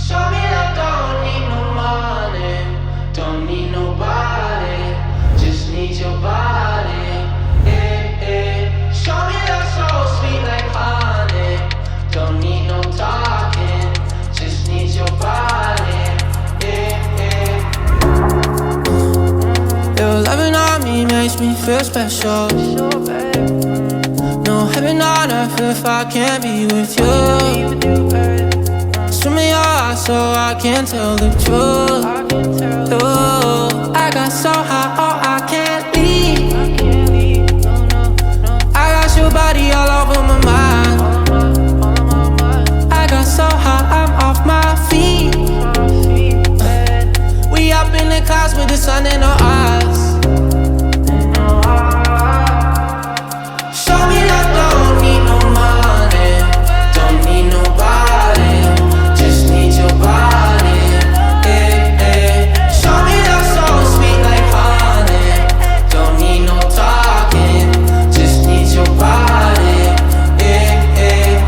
Show me that don't need no money, don't need nobody, just need your body. Yeah, yeah. Show me that soul sweet like honey, don't need no talking, just need your body. Yeah, yeah. Your loving on me makes me feel special. No heaven on earth if I can't be with you. Swim in your eyes so I can tell the truth. Ooh, I got so high, oh I can't leave. I got your body all over my mind. I got so high, I'm off my feet. We up in the clouds with the sun in our eyes. Show me that don't need no money, don't need nobody, just need your body. Yeah, yeah. Show me that soul sweet like honey, don't need no talking, just need your body. Yeah, yeah.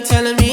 Telling me